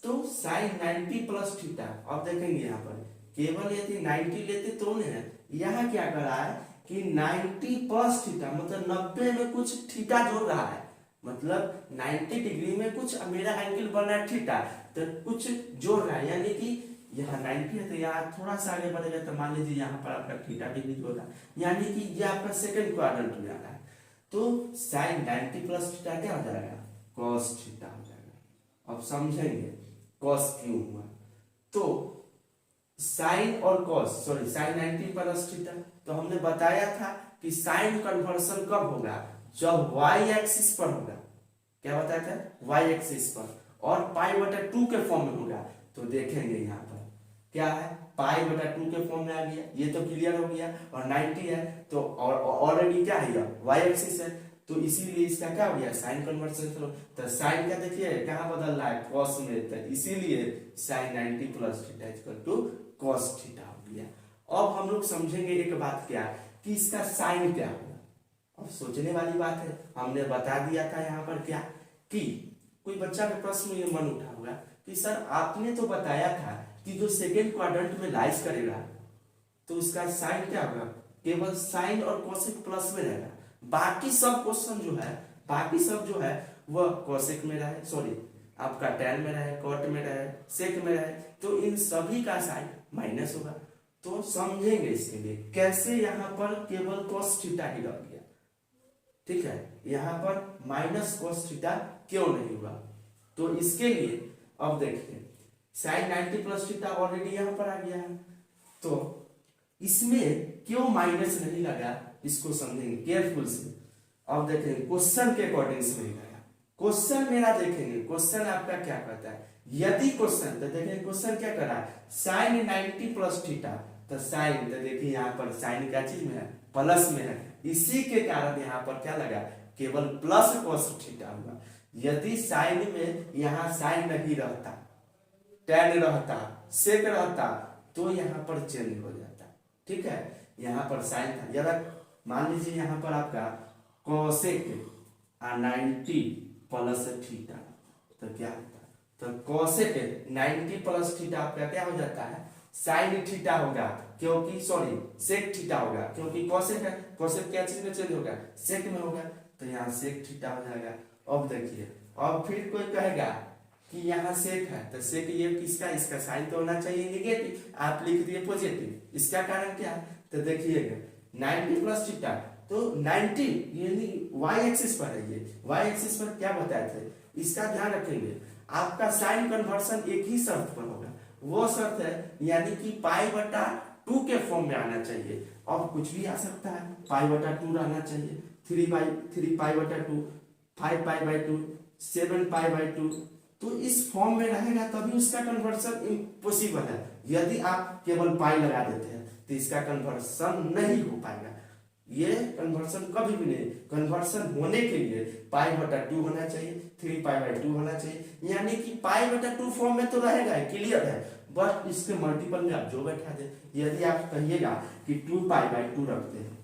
तो साइन 90 प्लस थीटा, अब देखेंगे यहाँ पर केवल यदि 90 लेते तो नहीं है, यहाँ क्या कर रहा है कि 90 प्लस थीटा मतलब 90 में कुछ थीटा जोड़ रहा है, मतलब 90 डिग्री में कुछ मेरा एंगल बन रहा है थीटा, तो कुछ जोड़ रहा है, यानी कि यहाँ 90 है तो यहाँ थोड़ा सा आगे बढ़ेगा तो मान लीजिए यहाँ पर आपका थीटा डिग्री जोड़ रहा है, यानी कि ये आपका सेकंड क्वाड्रेंट में आ रहा है। तो साइन 90 प्लस थीटा क्या हो जाएगा, कॉस थीटा हो जाएगा। अब समझेंगे कॉस क्यों हुआ, तो साइन और cos, sorry sine 90 plus theta, तो हमने बताया था कि साइन कन्वर्सन कब होगा, जब वाई एक्सिस पर होगा, क्या बताया था, वाई एक्सिस पर, और पाई बटा 2 के फॉर्म में होगा। तो देखेंगे यहाँ पर क्या है, पाई बटा 2 के फॉर्म में आ गया, ये तो क्लियर हो गया, और 90 है तो ऑलरेडी क्या है, वाई एक्सिस है, तो इसीलिए इसका क्या हो गया, साइन कन्वर्सन करो, तो साइन का देखिए कहाँ बदल रहा है, कॉस में, तो इसीलिए sine 90 plus theta equal to cos theta हो गया। अब हम लोग समझेंगे एक बात क्या कि इसका साइन क्या होगा। अब सोचने वाली बात है, हमने बता दिया था यहाँ पर क्या कि कोई बच्चा के प्रश्न में ये मन उठा होगा कि सर आपने तो बताया था कि जो सेकेंड क्वाड्रेंट में लाइज करेगा तो उसका साइन क्या होगा, केवल साइन और कोसेक प्लस में रहेगा, बाकी सब क्वेश्चन जो है, बाकी सब जो है वह कोसेक में रहे, सॉरी आपका tan में रहे, कॉट में रहे, सेक में रहे, तो इन सभी का साइन माइनस होगा। तो समझेंगे इसके लिए कैसे यहाँ पर केवल cos थीटा ही रह गया, ठीक है, यहाँ पर माइनस cos थीटा क्यों नहीं हुआ। तो इसके लिए अब देखिए साइन 90 प्लस थीटा ऑलरेडी यहाँ पर आ गया है, तो इसमें क्यों माइनस नहीं लगा इसको समझेंगे केयरफुल से। अब देखेंगे क्वेश्चन के अकॉर्डिंग से नहीं लगा, क्वेश्चन मेरा देखेंगे, क्वेश्चन आपका क्या कहता है, यदि क्वेश्चन, तो देखिए क्वेश्चन क्या कर रहा है, साइन 90 प्लस थीटा, तो साइन, तो देखिए यहाँ पर साइन क्या चीज में है, प्लस में है, इसी के कारण यहाँ पर क्या लगा, केवल प्लस cos थीटा हुआ। यदि साइन में यहाँ साइन नहीं रहता, tan रहता, सेक रहता, तो यहाँ पर चेंज हो जाता, ठीक है, यहाँ पर साइन था, यदि मान लीजिए यहाँ पर आपका कोसेक 90 प्लस थीटा, तो क्या होता है, तो कोसेक 90 प्लस थीटा आपका क्या हो जाता है, साइन थीटा होगा, क्योंकि सॉरी सेक थीटा होगा, क्योंकि कोसेक है, कोसेक क्या चीज में चेंज होगा, सेक में होगा, तो यहाँ सेक थीटा हो जाएगा। अब देखिए, अब फिर कोई कहेगा कि यहाँ सेक है, तो सेक ये किसका, इसका साइन तो होना चाहिए नेगेटिव, आप लिख दिए पॉजिटिव, इसका कारण क्या है, तो देखिएगा 90 प्लस थीटा, तो 90 यानी वाई एक्सिस पर है, ये वाई एक्सिस पर क्या बताए थे, इसका ध्यान रखेंगे, आपका साइन कन्वर्सन एक ही शर्त पर होगा, वो शर्त है यानी कि पाई बटा 2 के फॉर्म में आना चाहिए, अब कुछ भी आ सकता है, पाई बटा 2 रहना चाहिए, 3 पाई बटा 2, 5 पाई बाई 2, 7 पाई बाई 2, तो इस फॉर्म में रहेगा तभी उसका कन्वर्सन इम्पॉसिबल है। यदि आप केवल पाई लगा देते हैं तो इसका कन्वर्सन नहीं हो पाएगा, ये कन्वर्सन कभी भी नहीं, कन्वर्सन होने के लिए पाई बटा 2 होना चाहिए, 3 पाई बाई 2 होना चाहिए, यानी कि पाई बटा 2 फॉर्म में तो रहेगा, क्लियर है, बट इसके मल्टीपल में आप जो बैठा दे, यदि आप कहिएगा कि 2 पाई बाई 2 रखते हैं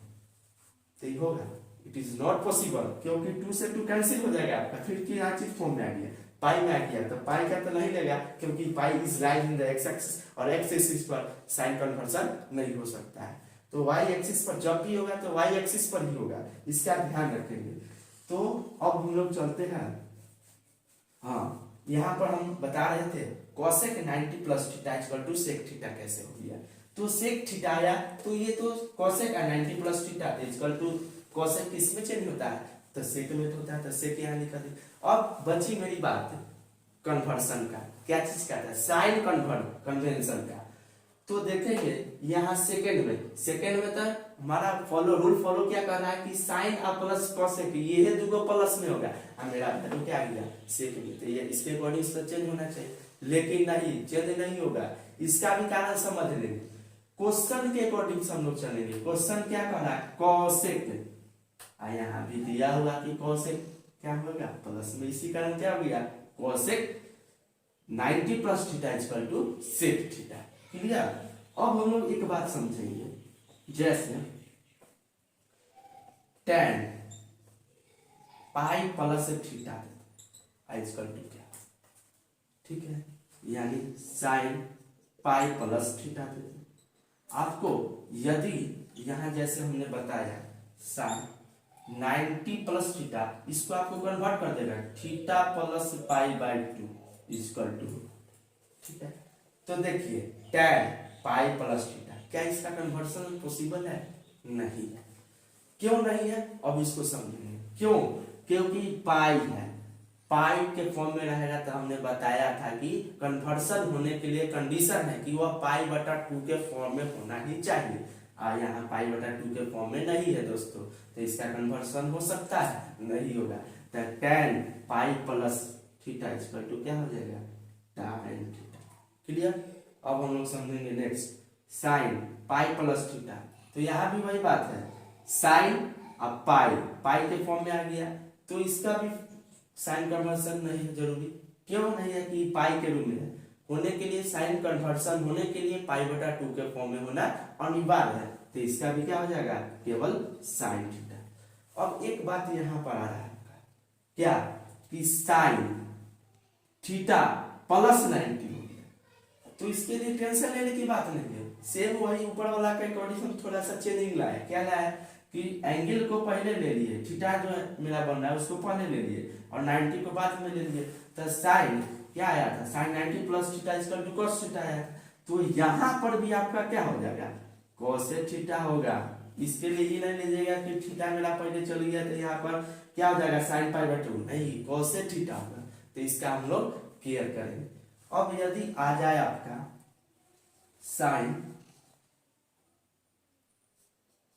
तो ये होगा, इट इज नॉट पॉसिबल, क्योंकि 2 से 2 कैंसिल हो जाएगा आपका, फिर क्या चीज फॉर्म में आ गया, पाई में आ गया, तो पाई का तो नहीं लेगा, क्योंकि pi is lies in the x axis, और एक्स एक्सिस पर साइन कन्वर्सन नहीं हो सकता है, तो वाई एक्सिस पर जब भी होगा तो वाई एक्सिस पर ही होगा, इसका ध्यान रखेंगे। तो अब हम लोग चलते हैं, हाँ यहाँ पर हम बता रहे थे cosec 90 plus theta equal to sec theta कैसे हो गया, तो तो सेक थीटा आया, तो ये तो cosec 90 plus theta equal to cosec किसमें चेंज होता है, तो सेक में होता है, तो सेक यहाँ लिखा दे। अब बची मेरी बात कन्वर्सन का, क्या चीज का था, साइन कन्वेंशन का। तो देखेंगे यहाँ सेकंड में तो हमारा रूल फॉलो क्या कर रहा है कि साइन और प्लस कोसेक ये है दोनों प्लस में होगा, और मेरा वैल्यू क्या आ गया सेक में, तो ये इसके अकॉर्डिंग इसका चेंज होना चाहिए, लेकिन नहीं चेंज नहीं होगा। इसका भी कारण समझ लेंगे, क्वेश्चन के अकॉर्डिंग हम लोग चलेंगे। क्वेश्चन क्या कर रहा है, कोसेक, यहाँ भी दिया हुआ कि कोसेक क्या होगा प्लस में, इसी कारण क्या हो गया cosec 90 plus theta equal to sec theta. Clear. अब हम लोग एक बात समझेंगे, जैसे tan pi plus theta equal to क्या, ठीक है, यानी साइन पाई प्लस थीटा देते। आपको यदि यहां जैसे हमने बताया साइन 90 प्लस थीटा, इसको आपको कन्वर्ट कर देगा theta plus pi by 2 equal to, ठीक है। तो देखिए tan पाई प्लस थीटा, क्या इसका कन्वर्सन पॉसिबल है, नहीं है। क्यों नहीं है, अब इसको समझेंगे क्यों, क्योंकि पाई है, पाई के फॉर्म में रहेगा, तो हमने बताया था कि कन्वर्सन होने के लिए कंडीशन है कि वह पाई बटा 2 के फॉर्म में होना ही चाहिए, और यहाँ पाई बटा 2 के फॉर्म में नहीं है दोस्तों, तो इसका कन्वर्सन हो सकता है, नहीं होगा। तो tan pi plus theta equal to क्या हो जाएगा tan थीटा। क्लियर। अब हम लोग समझेंगे next sine pi plus theta, तो यहाँ भी वही बात है, साइन अब पाई के फॉर्म में आ गया, तो इसका भी साइन कन्वर्सन नहीं है जरूरी। क्यों नहीं है कि पाई के रूप में है, होने के लिए साइन कन्वर्सन होने के लिए पाई बटा 2 के फॉर्म में होना अनिवार्य है, तो इसका भी क्या हो जाएगा केवल साइन थीटा। अब एक बात यहाँ पर आ रहा है क्या कि साइन थीटा प्लस 90 हो गया, तो इसके लिए टेंशन लेने की बात नहीं है, सेम वही ऊपर वाला का अकॉर्डिंग थोड़ा सा चेंजिंग लाया, क्या लाया कि एंगल को पहले ले लिए, थीटा जो मेरा बन रहा है उसको पहले ले लिए और 90 को बाद में ले लिए, तो साइन क्या आया था, sine 90 plus theta equal to cos theta आया। तो यहाँ पर भी आपका क्या हो जाएगा cos थीटा होगा, इसके लिए ही नहीं लीजिएगा कि थीटा मेरा पहले चल गया, तो यहाँ पर क्या हो जाएगा साइन पाई बटा 2, नहीं cos थीटा होगा, तो इसका हम लोग क्लियर करेंगे। अब यदि आ जाए आपका sine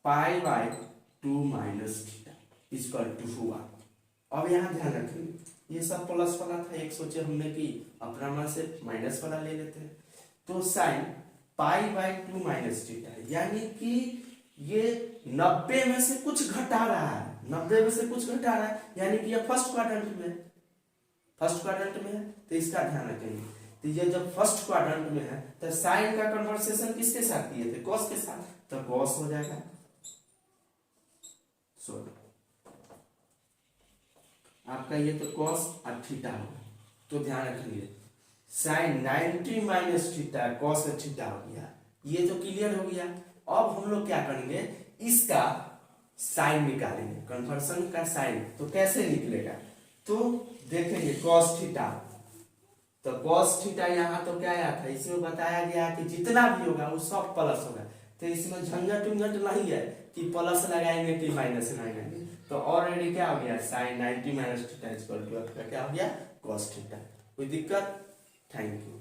pi by 2 minus theta equal to हुआ। अब यहाँ ध्यान रखेंगे ये सब प्लस वाला था, एक सोचे हमने कि अपना मान से माइनस वाला ले लेते हैं, तो sign pi by 2 minus theta, यानी कि ये 90 में से कुछ घटा रहा है, 90 में से कुछ घटा रहा है, यानी कि ये फर्स्ट क्वाड्रेंट में है, तो इसका ध्यान रखेंगे। तो ये जब फर्स्ट क्वाड्रेंट में है तो साइन का कन्वर्सेशन किसके साथ किए थे, cos के साथ, तो cos हो जाएगा, आपका ये तो cos और थीटा होगा। तो ध्यान रखेंगे sine 90 minus theta cos theta हो गया, ये तो क्लियर हो गया। अब हम लोग क्या करेंगे, इसका साइन निकालेंगे, कन्वर्सन का साइन, तो कैसे निकलेगा, तो देखेंगे cos थीटा, तो cos थीटा यहाँ तो क्या आया था, इसमें बताया गया कि जितना भी होगा वो सब प्लस होगा, तो इसमें झंझट उंझट नहीं है कि प्लस लगाएंगे कि माइनस लगाएंगे, तो ऑलरेडी क्या हो गया sine 90 minus theta equal to क्या हो गया cos थीटा। कोई दिक्कत, थैंक यू।